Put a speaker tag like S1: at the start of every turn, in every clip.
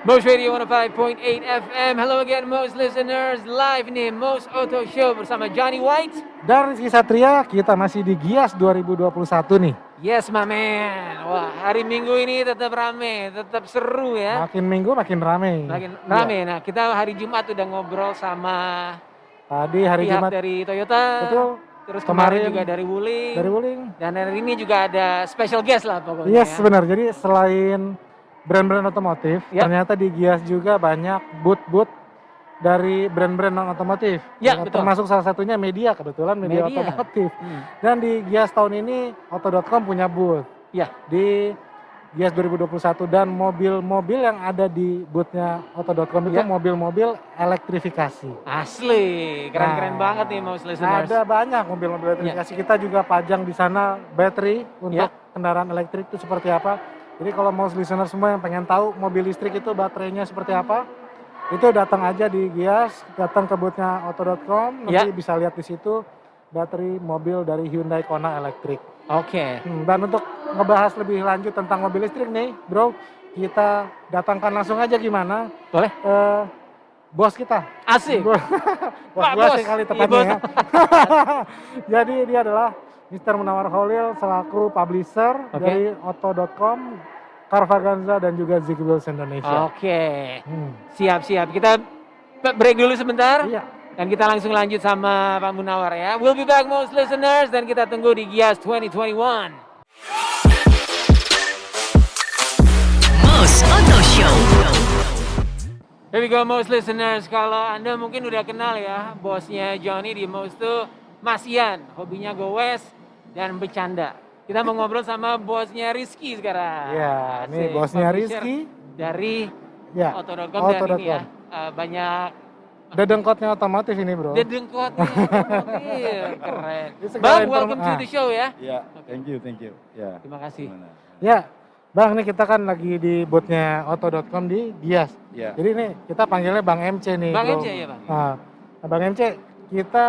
S1: Most Radio 105.8 FM. Hello again, most listeners. Live nih, Most Auto Show bersama Johnny White.
S2: Dan Rizky Satria, kita masih di Gias 2021 nih.
S1: Yes, my man. Wah, hari Minggu ini tetap rame, tetap seru ya.
S2: Makin minggu makin rame.
S1: Makin rame. Nah, kita hari Jumat udah ngobrol sama
S2: Tadi hari
S1: pihak
S2: Jumat
S1: dari Toyota.
S2: betul.
S1: Terus kemarin juga dari Wuling.
S2: Dari Wuling.
S1: Dan hari ini juga ada special guest lah pokoknya.
S2: Yes,
S1: ya.
S2: benar. Jadi selain brand-brand otomotif,
S1: Ya.
S2: ternyata di Gias juga banyak booth-booth dari brand-brand non otomotif.
S1: Ya, betul.
S2: Termasuk salah satunya media, kebetulan media otomotif. Dan di Gias tahun ini Auto.com punya booth.
S1: Ya.
S2: Di Gias 2021 dan mobil-mobil yang ada di boothnya Auto.com itu
S1: Ya.
S2: mobil-mobil elektrifikasi.
S1: Asli, keren-keren
S2: Nah,
S1: banget nih most listeners.
S2: Ada banyak mobil-mobil elektrifikasi. Kita juga pajang di sana battery untuk kendaraan elektrik itu seperti apa. Jadi kalau most listener semua yang pengen tahu mobil listrik itu baterainya seperti apa, itu datang aja di Gias, datang ke boothnya Auto.com, nanti bisa lihat di situ bateri mobil dari Hyundai Kona elektrik.
S1: Oke.
S2: Dan untuk ngebahas lebih lanjut tentang mobil listrik nih, bro, kita datangkan langsung aja gimana?
S1: Boleh?
S2: Bos kita.
S1: Asik.
S2: Bos
S1: Pak
S2: gua
S1: Bos.
S2: sih kali
S1: Iya,
S2: tepatnya
S1: Bos.
S2: ya. Jadi dia adalah Mr. Munawar Khalil selaku publisher dari Auto.com, Carvaganza dan juga Zik Wheels Indonesia.
S1: Oke. Siap-siap. Kita break dulu sebentar.
S2: Iya.
S1: Dan kita langsung lanjut sama Pak Munawar ya. We'll be back most listeners dan kita tunggu di Gias 2021.
S3: Most Auto Show.
S1: Here we go most listeners. Kalau Anda mungkin udah kenal ya, bosnya Johnny di Most tuh Mas Ian. Hobinya goes dan bercanda. Kita mau ngobrol sama bosnya Rizky sekarang.
S2: Iya, ini
S1: Asik,
S2: bosnya
S1: publisher
S2: Rizky.
S1: dari
S2: Ya,
S1: Auto.com dan ini ya, banyak
S2: dedengkotnya otomotif ini, bro.
S1: dedengkotnya otomotif. Keren.
S2: Ini segala
S1: Bang, welcome to the show ya.
S4: Ya, thank you. Ya.
S1: Terima kasih.
S4: Gimana?
S2: Ya, Bang, ini kita kan lagi di boothnya Auto.com di Gias.
S4: Ya.
S2: Jadi nih kita panggilnya Bang MC nih,
S1: Bang
S2: bro.
S1: MC ya, Bang?
S2: Nah, Bang MC, kita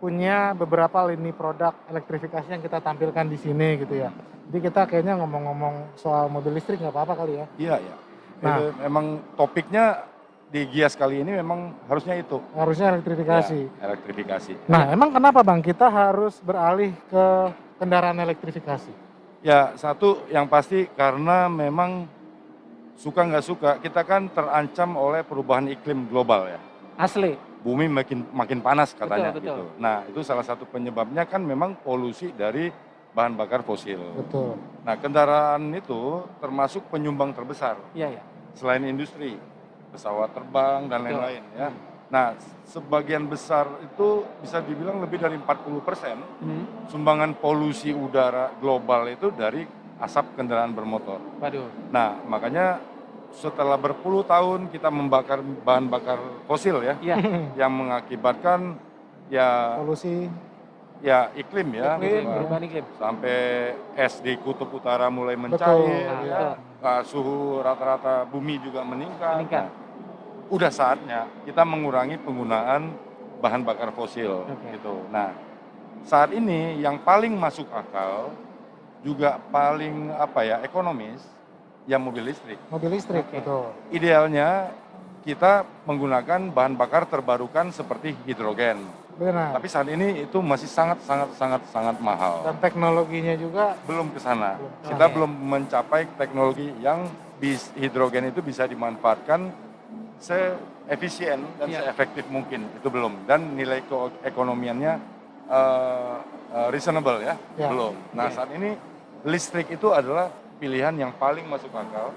S2: punya beberapa lini produk elektrifikasi yang kita tampilkan di sini gitu ya. Jadi kita kayaknya ngomong-ngomong soal mobil listrik nggak apa-apa kali ya.
S4: Iya, ya.
S2: Nah.
S4: Itu memang topiknya di Gias kali ini memang harusnya itu.
S2: Harusnya elektrifikasi.
S4: Ya, elektrifikasi.
S2: Nah, emang kenapa Bang kita harus beralih ke kendaraan elektrifikasi?
S4: Ya, satu yang pasti karena memang suka nggak suka, kita kan terancam oleh perubahan iklim global ya.
S1: Asli.
S4: Bumi makin panas katanya
S1: Betul.
S4: gitu. Nah, itu salah satu penyebabnya kan memang polusi dari bahan bakar fosil.
S2: Betul.
S4: Nah, kendaraan itu termasuk penyumbang terbesar
S1: Iya, ya.
S4: selain industri, pesawat terbang dan
S1: Betul.
S4: lain-lain ya. Nah, sebagian besar itu bisa dibilang lebih dari 40% sumbangan polusi udara global itu dari asap kendaraan bermotor.
S1: Waduh.
S4: Nah, makanya setelah berpuluh tahun kita membakar bahan bakar fosil ya,
S1: Iya.
S4: yang mengakibatkan ya
S2: Polusi.
S4: iklim ya,
S1: Iklim,
S4: Pak.
S1: perubahan iklim.
S4: Sampai es di kutub utara mulai mencair,
S2: Betul.
S4: ya. Suhu rata-rata bumi juga meningkat.
S1: Meningkat.
S4: Nah, udah saatnya kita mengurangi penggunaan bahan bakar fosil gitu. Nah, saat ini yang paling masuk akal juga paling ekonomis ya mobil listrik.
S2: Mobil listrik, betul.
S4: Idealnya kita menggunakan bahan bakar terbarukan seperti hidrogen.
S2: Benar.
S4: Tapi saat ini itu masih sangat mahal.
S2: Dan teknologinya juga
S4: Belum ke sana. Kita belum mencapai teknologi yang hidrogen itu bisa dimanfaatkan se-efisien dan se-efektif mungkin. Itu belum. Dan nilai keekonomiannya reasonable ya, belum. Nah, saat ini listrik itu adalah pilihan yang paling masuk akal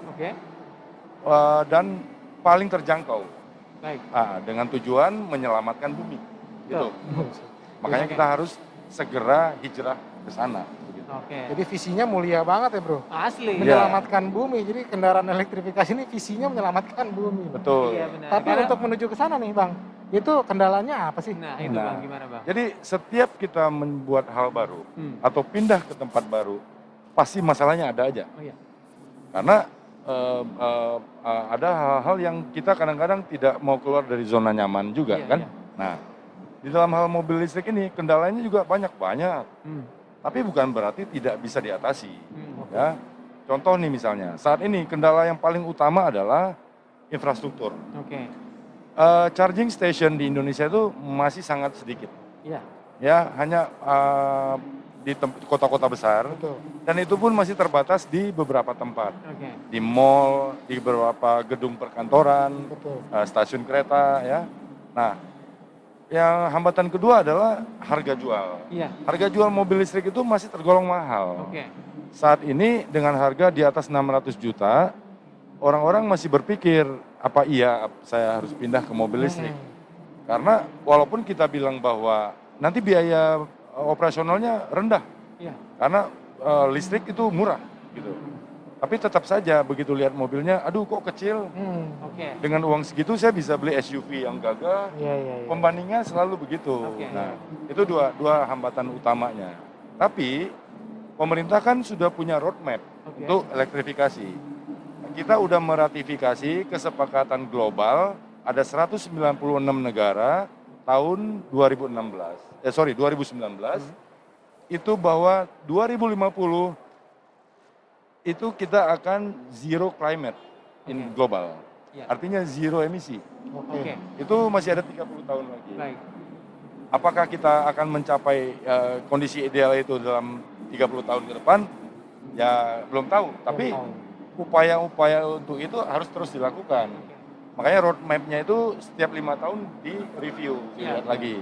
S4: dan paling terjangkau.
S1: Baik.
S4: Dengan tujuan menyelamatkan bumi. Gitu. Makanya kita harus segera hijrah ke sana. Begitu.
S2: Jadi visinya mulia banget ya, bro.
S1: Asli.
S2: Menyelamatkan bumi. Jadi kendaraan elektrifikasi ini visinya menyelamatkan bumi.
S4: Betul.
S1: Iya, benar.
S2: Tapi untuk menuju ke sana nih, Bang, itu kendalanya apa sih?
S1: Nah, itu Bang, gimana Bang?
S4: Jadi setiap kita membuat hal baru atau pindah ke tempat baru, pasti masalahnya ada aja.
S1: Oh iya.
S4: Karena ada hal-hal yang kita kadang-kadang tidak mau keluar dari zona nyaman juga kan. Nah, di dalam hal mobil listrik ini kendalanya juga banyak. Tapi bukan berarti tidak bisa diatasi. Ya. Contoh nih misalnya, saat ini kendala yang paling utama adalah infrastruktur.
S1: Oke.
S4: Charging station di Indonesia itu masih sangat sedikit.
S1: Iya.
S4: Ya, hanya di kota-kota besar.
S2: Betul.
S4: Dan itu pun masih terbatas di beberapa tempat.
S1: Oke.
S4: Di mall, di beberapa gedung perkantoran,
S2: Betul.
S4: stasiun kereta ya. Nah, yang hambatan kedua adalah harga jual.
S1: Iya.
S4: Harga jual mobil listrik itu masih tergolong mahal.
S1: Oke.
S4: Saat ini dengan harga di atas 600 juta, orang-orang masih berpikir, apa iya saya harus pindah ke mobil listrik? Karena walaupun kita bilang bahwa nanti biaya operasionalnya rendah,
S1: Iya.
S4: karena listrik itu murah gitu. Tapi tetap saja begitu lihat mobilnya, aduh kok kecil,
S1: Oke.
S4: dengan uang segitu saya bisa beli SUV yang gagah,
S2: Iya, iya, iya.
S4: pembandingnya selalu begitu.
S1: Oke.
S4: Nah, itu dua hambatan utamanya. Tapi pemerintah kan sudah punya roadmap
S1: Oke.
S4: untuk elektrifikasi. Kita udah meratifikasi kesepakatan global, ada 196 negara tahun 2019, itu bahwa 2050 itu kita akan zero climate in
S1: Oke.
S4: global.
S1: Ya.
S4: Artinya zero emisi.
S1: Oke.
S4: Itu masih ada 30 tahun lagi.
S1: Baik.
S4: Apakah kita akan mencapai kondisi ideal itu dalam 30 tahun ke depan? Ya belum tahu, tapi upaya-upaya untuk itu harus terus dilakukan. Makanya roadmap-nya itu setiap 5 tahun di-review, dilihat lagi.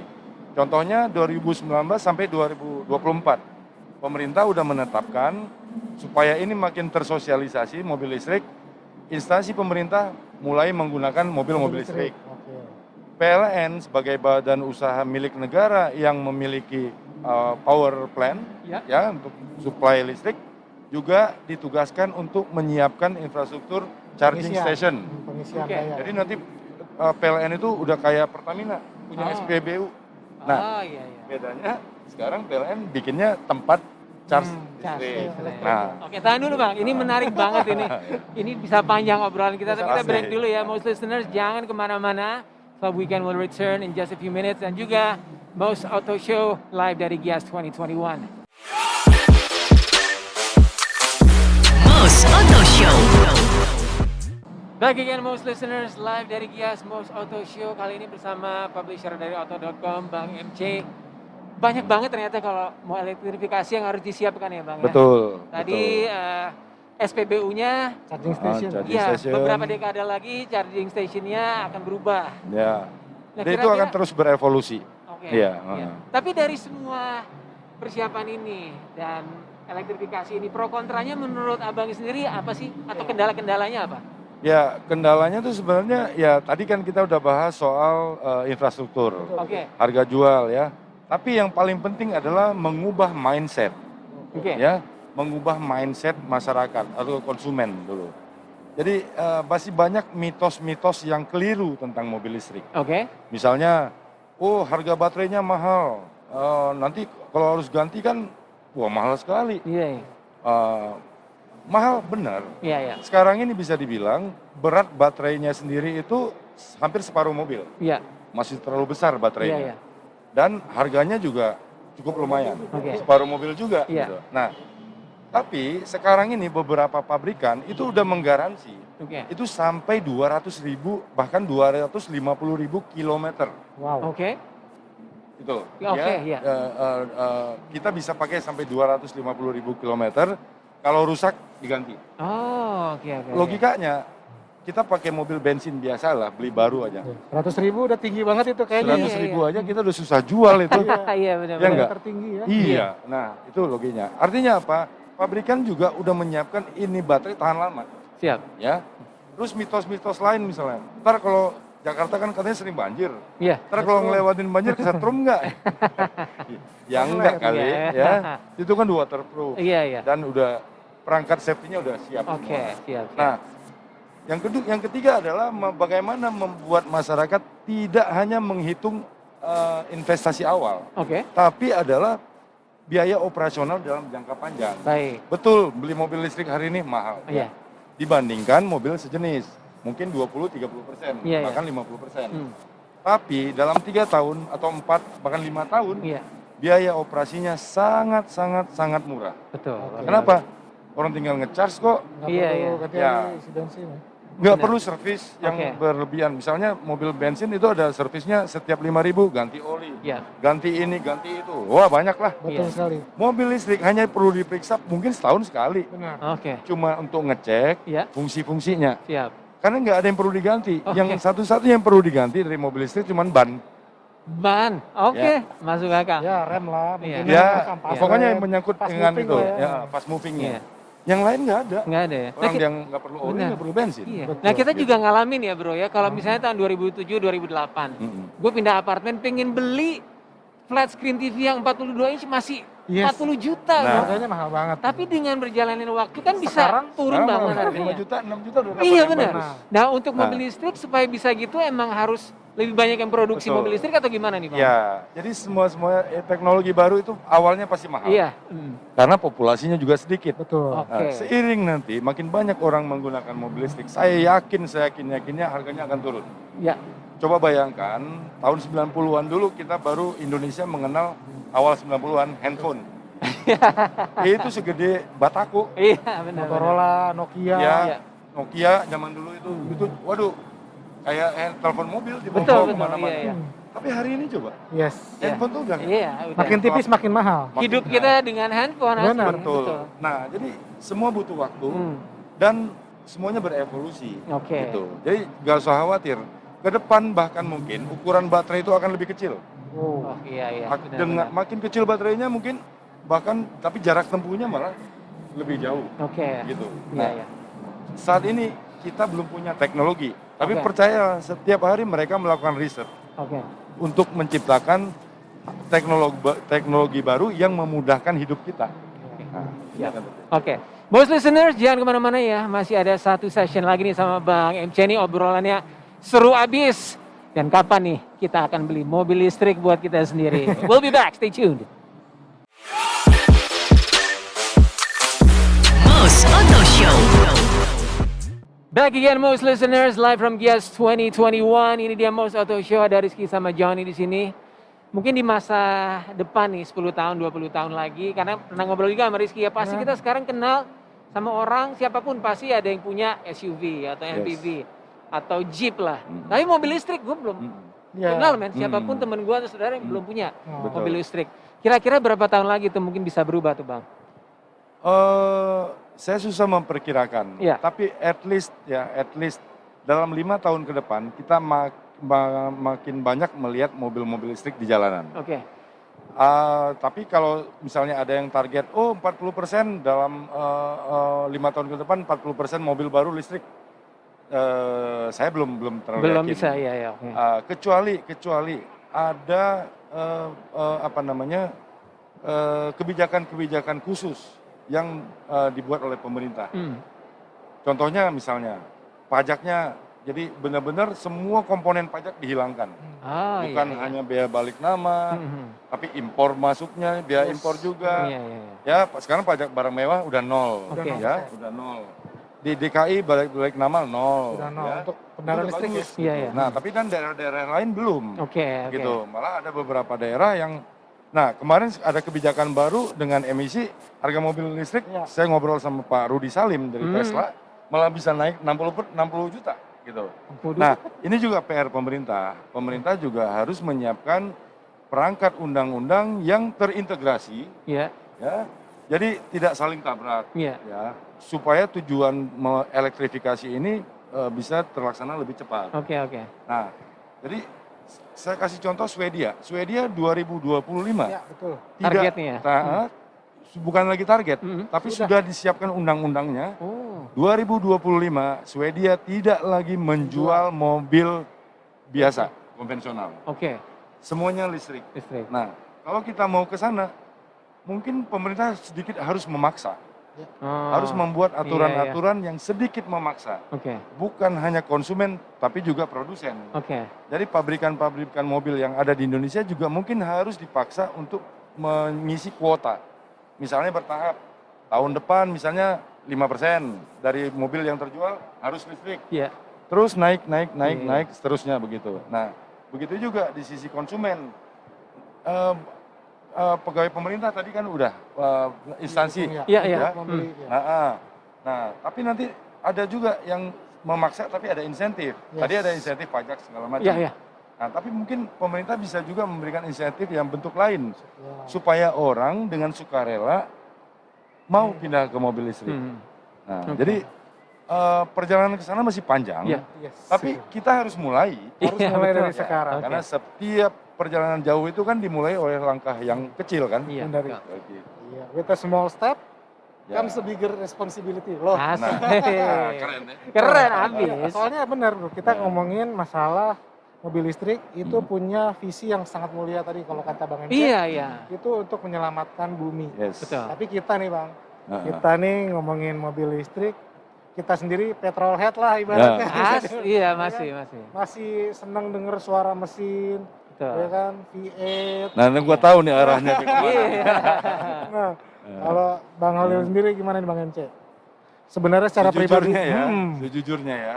S4: Contohnya 2019 sampai 2024. Pemerintah udah menetapkan supaya ini makin tersosialisasi mobil listrik, instansi pemerintah mulai menggunakan mobil-mobil listrik.
S2: Oke.
S4: PLN sebagai badan usaha milik negara yang memiliki power plant ya untuk suplai listrik juga ditugaskan untuk menyiapkan infrastruktur charging station.
S2: Pengisian
S1: Oke.
S2: daya.
S4: Jadi nanti PLN itu udah kayak Pertamina punya SPBU. Nah,
S1: Iya, iya.
S4: bedanya sekarang PLN bikinnya tempat charge listrik. Nah,
S1: Oke, tahan dulu Bang. Ini menarik banget ini. Ini bisa panjang obrolan kita, tapi kita
S4: Pasti.
S1: break dulu ya. Most listeners, jangan kemana-mana. Club Weekend will return in just a few minutes. Dan juga Most Auto Show live dari Gias 2021.
S3: Most Auto Show.
S1: Back again Most listeners, live dari Gias Most Auto Show. Kali ini bersama publisher dari Auto.com, Bang MC. Banyak banget ternyata kalau mau elektrifikasi yang harus disiapkan ya Bang ya.
S4: betul.
S1: Tadi SPBU-nya,
S2: Charging station.
S4: Charging
S1: ya
S4: station.
S1: beberapa dekade lagi charging station-nya akan berubah.
S4: Ya.
S1: Nah,
S4: Dan itu
S1: kira-kira-
S4: akan terus berevolusi.
S1: Oke.
S4: Iya,
S1: Iya. Tapi dari semua persiapan ini dan elektrifikasi ini, pro kontranya menurut Abang sendiri apa sih? Atau kendala-kendalanya apa?
S4: Ya, kendalanya tuh sebenarnya ya tadi kan kita udah bahas soal infrastruktur,
S1: Oke.
S4: harga jual ya. Tapi yang paling penting adalah mengubah mindset,
S1: Oke.
S4: ya, mengubah mindset masyarakat atau konsumen dulu. Jadi masih banyak mitos-mitos yang keliru tentang mobil listrik.
S1: Oke.
S4: Misalnya, oh harga baterainya mahal, nanti kalau harus ganti kan, wah mahal sekali.
S1: Iya, iya.
S4: Mahal benar.
S1: Iya, iya.
S4: Sekarang ini bisa dibilang berat baterainya sendiri itu hampir separuh mobil.
S1: Iya.
S4: Masih terlalu besar
S1: Iya,
S4: baterainya.
S1: iya.
S4: Dan harganya juga cukup lumayan.
S1: Oke.
S4: Separuh mobil juga.
S1: Iya.
S4: Gitu. Nah, tapi sekarang ini beberapa pabrikan itu udah menggaransi.
S1: Oke.
S4: Itu sampai 200.000 bahkan 250.000 kilometer.
S2: Wow.
S1: Oke.
S4: Gitu.
S1: Oke, iya.
S4: Kita bisa pakai sampai 250.000 kilometer. Kalau rusak diganti.
S1: Oh, oke, oke.
S4: Logikanya kita pakai mobil bensin biasa lah, beli baru aja.
S2: 100.000 udah tinggi banget itu kayaknya.
S4: 100.000 aja kita udah susah jual itu.
S1: Iya, benar.
S4: Ya enggak?
S2: Tertinggi ya.
S4: Iya. Nah, itu loginya. Artinya apa? Pabrikan juga udah menyiapkan ini baterai tahan lama,
S1: Siap.
S4: ya. Terus mitos-mitos lain misalnya. Ntar kalau Jakarta kan katanya sering banjir.
S1: Iya.
S4: Ntar kalau ngelewatin banjir kesetrum nggak? Ya enggak kali,
S1: Iya.
S4: ya. Itu kan waterproof.
S1: Iya, iya.
S4: Dan udah perangkat safety-nya udah siap.
S1: Oke,
S4: semua.
S1: siap.
S4: Nah, yang ketiga adalah bagaimana membuat masyarakat tidak hanya menghitung investasi awal,
S1: Oke.
S4: tapi adalah biaya operasional dalam jangka panjang.
S1: Baik.
S4: Betul, beli mobil listrik hari ini mahal.
S1: Iya.
S4: Dibandingkan mobil sejenis, mungkin 20-30%,
S1: Iya, iya.
S4: bahkan 50%.
S1: Hmm.
S4: Tapi dalam 3 tahun atau 4 bahkan 5 tahun,
S1: Iya.
S4: biaya operasinya sangat murah.
S1: Betul.
S2: Oke.
S4: Kenapa? Orang tinggal ngecharge kok.
S2: Nggak
S1: Iya,
S2: perlu
S1: iya.
S2: ganti
S4: Ya.
S2: isi bensin ya.
S4: Nggak
S1: Benar.
S4: perlu servis yang
S1: Oke.
S4: berlebihan. Misalnya mobil bensin itu ada servisnya setiap 5.000 ganti oli,
S1: Ya.
S4: ganti ini, ganti itu. Wah banyak lah.
S2: Betul
S1: Iya.
S2: sekali.
S4: Mobil listrik hanya perlu diperiksa mungkin setahun sekali.
S2: Benar.
S1: Oke.
S4: Cuma untuk ngecek
S1: Ya.
S4: fungsi-fungsinya.
S1: Siap.
S4: Karena nggak ada yang perlu diganti.
S1: Oke.
S4: Yang satu-satunya yang perlu diganti dari mobil listrik cuma ban.
S1: Ban. Oke, masuk akal.
S2: Ya rem lah.
S1: Iya.
S2: mungkin
S4: Ya,
S2: ampas
S4: pokoknya
S2: rem,
S4: yang menyangkut
S2: pas
S4: dengan
S2: moving
S4: itu.
S2: lah
S4: Ya, fast movingnya.
S1: Iya.
S4: Yang lain nggak ada.
S1: Nggak ada ya.
S4: Orang yang nggak perlu oli,
S1: Benar.
S4: nggak perlu bensin.
S1: Iya.
S2: Betul.
S1: Nah kita
S4: Gitu.
S1: juga ngalamin ya bro ya, kalau misalnya tahun 2007, 2008,
S4: Mm-mm.
S1: gue pindah apartemen pengen beli flat screen TV yang 42 inch masih
S2: Yes.
S1: 40 juta.
S4: Nah.
S1: bro.
S2: Harganya mahal banget.
S1: Tapi dengan berjalannya waktu kan bisa
S2: Sekarang
S1: turun banget
S4: 5
S1: harganya.
S4: juta, 6 juta udah dapat
S1: Iya
S4: yang
S1: benar.
S4: bagus.
S1: Nah untuk
S4: Nah.
S1: mobil listrik supaya bisa gitu emang harus lebih banyak yang produksi
S4: Betul.
S1: mobil listrik atau gimana nih Bang?
S4: Ya, jadi semua teknologi baru itu awalnya pasti mahal.
S1: Iya.
S4: Karena populasinya juga sedikit.
S2: Betul.
S1: Oke.
S4: Nah, seiring nanti makin banyak orang menggunakan mobil listrik, saya yakinnya harganya akan turun.
S1: Ya.
S4: Coba bayangkan, tahun 90-an dulu kita baru Indonesia mengenal awal 90-an handphone. Itu segede Batako.
S1: Iya benar.
S2: Motorola, Nokia.
S4: Ya,
S1: Iya.
S4: Nokia zaman dulu itu waduh, kayak telepon mobil
S1: Betul
S4: dibawa
S1: betul.
S4: kemana-mana.
S1: Iya iya.
S4: Tapi hari ini coba,
S2: Yes.
S1: Iya.
S4: handphone tuh udah
S1: Iya. Udah.
S2: Makin tipis makin mahal.
S4: makin
S1: Hidup
S4: mahal.
S1: kita dengan handphone asli.
S2: Benar.
S4: Betul. Nah, jadi semua butuh waktu
S1: Hmm.
S4: dan semuanya berevolusi.
S1: Oke.
S4: Gitu. Jadi gak usah khawatir. Ke depan bahkan mungkin ukuran baterai itu akan lebih kecil.
S1: Oh iya iya. benar,
S4: Dengan
S1: benar.
S4: makin kecil baterainya mungkin bahkan tapi jarak tempuhnya malah lebih jauh
S1: Oke.
S4: gitu.
S1: Iya
S4: Nah,
S1: iya.
S4: saat ini kita belum punya teknologi, tapi
S1: Oke.
S4: percaya setiap hari mereka melakukan riset
S1: Oke.
S4: untuk menciptakan teknologi baru yang memudahkan hidup kita. Nah,
S1: Siap.
S4: gitu.
S1: Oke. Bos listeners jangan kemana-mana ya. Masih ada satu session lagi nih sama Bang MC nih, obrolannya seru abis. Dan kapan nih kita akan beli mobil listrik buat kita sendiri. We'll be back. Stay tuned.
S3: Mo's Auto Show.
S1: Back again, most listeners, live from Gias 2021. Ini dia Most Auto Show, ada Rizky sama Johnny di sini. Mungkin di masa depan nih, 10 tahun, 20 tahun lagi, karena pernah ngobrol juga sama Rizky ya, pasti kita sekarang kenal sama orang, siapapun pasti ada yang punya SUV atau MPV atau Jeep lah. Tapi mobil listrik gue belum
S2: Ya.
S1: kenal men, siapapun temen gue atau saudara yang belum punya
S2: Oh.
S4: Betul.
S1: mobil listrik. Kira-kira berapa tahun lagi tuh mungkin bisa berubah tuh Bang?
S4: Saya susah memperkirakan,
S1: Iya.
S4: tapi at least dalam 5 tahun ke depan kita makin banyak melihat mobil-mobil listrik di jalanan.
S1: Oke.
S4: Tapi kalau misalnya ada yang target, 40% dalam 5 tahun ke depan 40% mobil baru listrik, saya belum terlalu
S1: Belum
S4: yakin.
S1: bisa, ya ya. Oke.
S4: Kecuali ada kebijakan-kebijakan khusus yang dibuat oleh pemerintah. Contohnya misalnya pajaknya, jadi benar-benar semua komponen pajak dihilangkan.
S1: Ah,
S4: Bukan
S1: iya, iya.
S4: hanya biaya balik nama, tapi impor masuknya, biaya impor juga.
S1: Iya, iya, iya.
S4: Ya, sekarang pajak barang mewah udah nol.
S1: Oke.
S4: Ya, udah nol. Di DKI balik nama nol.
S2: Udah nol.
S4: ya.
S2: Untuk kendaraan
S4: Udah
S2: listrik
S4: bagus,
S2: ya?
S1: Iya,
S4: gitu.
S1: iya.
S4: Nah, tapi kan daerah-daerah lain belum.
S1: Oke, oke.
S4: Gitu. Malah ada beberapa daerah yang kemarin ada kebijakan baru dengan emisi harga mobil listrik.
S2: Iya.
S4: Saya ngobrol sama Pak Rudi Salim dari Tesla, malah bisa naik 60 juta gitu.
S1: Waduh.
S4: Nah, ini juga PR pemerintah. Pemerintah juga harus menyiapkan perangkat undang-undang yang terintegrasi,
S1: Iya,
S4: ya. Jadi tidak saling tabrak,
S1: iya.
S4: ya. Supaya tujuan elektrifikasi ini bisa terlaksana lebih cepat.
S1: Oke, oke.
S4: Nah, jadi saya kasih contoh Swedia. Swedia 2025
S2: Ya, betul.
S1: Targetnya ya?
S4: Bukan lagi target, tapi
S2: Sudah.
S4: sudah disiapkan undang-undangnya.
S1: Oh,
S4: 2025 Swedia tidak lagi menjual mobil biasa, konvensional.
S1: oke.
S4: Semuanya listrik.
S1: Listrik.
S4: Nah, kalau kita mau ke sana, mungkin pemerintah sedikit harus memaksa.
S1: Oh,
S4: Harus membuat
S1: iya,
S4: aturan-aturan yang sedikit memaksa.
S1: Oke,
S4: Bukan hanya konsumen, tapi juga produsen.
S1: oke.
S4: Jadi pabrikan-pabrikan mobil yang ada di Indonesia juga mungkin harus dipaksa untuk mengisi kuota. Misalnya bertahap, tahun depan misalnya 5% dari mobil yang terjual harus listrik.
S1: Iya.
S4: Terus naik,
S1: Iya.
S4: seterusnya begitu. Nah, begitu juga di sisi konsumen. Pegawai pemerintah tadi kan udah instansi.
S2: Ya,
S1: Iya, iya.
S2: untuk membeli, ya.
S4: Nah, tapi nanti ada juga yang memaksa tapi ada insentif. Tadi ada insentif pajak segala macam.
S1: Iya, iya.
S4: Nah, tapi mungkin pemerintah bisa juga memberikan insentif yang bentuk lain
S2: Ya.
S4: supaya orang dengan sukarela mau pindah ke mobil listrik. Nah,
S1: Oke.
S4: jadi perjalanan ke sana masih panjang.
S1: Iya.
S2: Yes.
S4: Tapi kita harus mulai.
S2: harus
S1: Iya,
S2: mulai
S1: betul.
S2: dari sekarang.
S4: Karena setiap perjalanan jauh itu kan dimulai oleh langkah yang kecil kan.
S1: Iya.
S2: Dari-
S1: betul.
S4: Oke.
S2: Iya, with a small step
S4: Ya.
S2: comes a bigger responsibility. Loh,
S1: Asik.
S4: Keren ya.
S1: Keren abis.
S2: soalnya benar bro, kita
S4: Ya.
S2: ngomongin masalah mobil listrik itu punya visi yang sangat mulia tadi kalau kata Bang MC.
S1: Iya, iya.
S2: Itu untuk menyelamatkan bumi.
S4: Yes.
S1: Betul.
S2: Tapi kita nih Bang,
S4: Nah,
S2: kita nih ngomongin mobil listrik, kita sendiri petrolhead lah ibaratnya.
S1: Iya, masih.
S2: Masih senang denger suara mesin, ya
S1: Betul.
S2: kan, V8.
S4: Nah, ini gua tahu nih arahnya ke kemana.
S1: Iya.
S2: Nah, kalau Bang Holil sendiri gimana nih Bang MC? Sebenarnya secara pribadi,
S4: Sejujurnya ya, sejujurnya ya.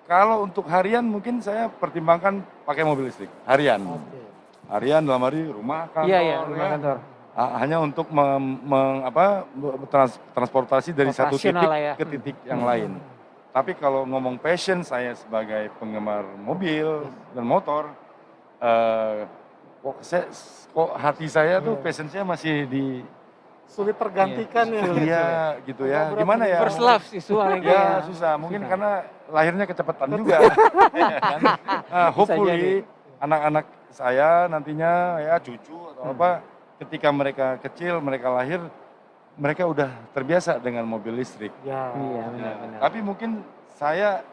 S4: Kalau untuk harian mungkin saya pertimbangkan pakai mobil listrik harian.
S2: Oke.
S4: Harian dalam hari rumah kantor.
S1: Iya, rumah
S4: ya.
S1: kantor.
S4: Hanya untuk transportasi dari satu
S1: Operasional
S4: titik
S1: lah ya.
S4: ke titik yang lain. Tapi kalau ngomong passion saya sebagai penggemar mobil dan motor, kok hati saya tuh passion saya masih di
S2: Sulit tergantikan ya.
S4: iya gitu ya. Gimana ya?
S1: First love sih soalnya.
S4: Ya susah, mungkin karena lahirnya kecepatan juga. Ya kan? Hopefully anak-anak saya nantinya ya cucu atau apa, ketika mereka kecil, mereka lahir, mereka udah terbiasa dengan mobil listrik.
S2: Ya.
S1: Iya, benar-benar.
S4: Tapi mungkin saya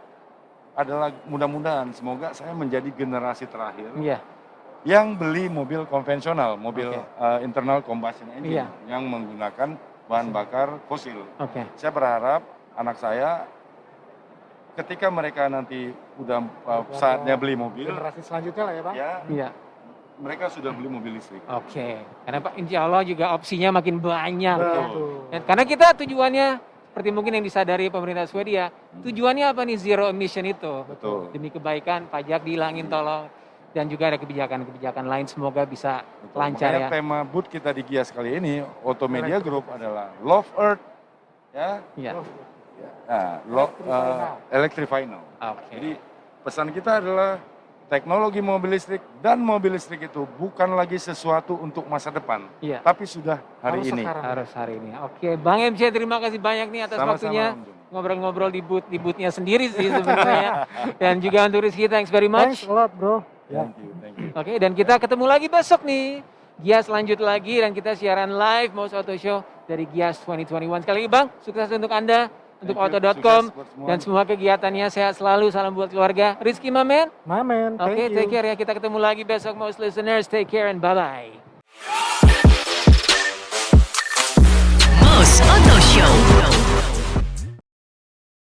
S4: adalah mudah-mudahan semoga saya menjadi generasi terakhir
S1: Iya.
S4: yang beli mobil konvensional, mobil internal combustion engine
S1: Iya.
S4: yang menggunakan bahan bakar fosil.
S1: Oke.
S4: Saya berharap anak saya ketika mereka nanti udah saatnya beli mobil,
S2: Generasi selanjutnya lah ya Bang.
S4: ya
S1: Iya.
S4: mereka sudah beli mobil listrik.
S1: Oke. Karena Pak, insya Allah juga opsinya makin banyak. ya.
S2: Betul.
S1: Dan karena kita tujuannya seperti mungkin yang disadari pemerintah Swedia, tujuannya apa nih zero emission itu?
S4: Betul.
S1: Demi kebaikan, pajak dihilangin tolong, dan juga ada kebijakan-kebijakan lain semoga bisa
S4: Betul.
S1: lancar
S4: Makanya
S1: ya.
S4: tema booth kita di Gias kali ini, Automedia Group adalah Love Earth, ya,
S1: Iya.
S4: nah, Electrify Now.
S1: Oke.
S4: Jadi pesan kita adalah teknologi mobil listrik dan mobil listrik itu bukan lagi sesuatu untuk masa depan,
S1: Iya.
S4: tapi sudah hari
S2: Harus
S4: ini.
S2: sekarang.
S1: Harus hari ini. Oke, Bang MC terima kasih banyak nih atas
S4: Sama-sama,
S1: waktunya.
S4: Om Jun.
S1: Ngobrol-ngobrol di booth-nya sendiri sih sebenarnya. Dan juga untuk Rizky, thanks very much.
S2: Thanks a lot bro. Ya.
S4: Thank you.
S1: Oke, dan kita ketemu lagi besok nih. Gias lanjut lagi dan kita siaran live Mouse Auto Show dari Gias 2021. Sekali lagi Bang, sukses untuk Anda, untuk
S4: Thank you.
S1: auto.com
S4: Sukses buat semua.
S1: dan semua kegiatannya sehat selalu. Salam buat keluarga. Rizky Mamen.
S2: Mamen,
S1: Oke,
S2: thank you.
S1: take care ya. Kita ketemu lagi besok Mouse listeners. Take care and bye-bye.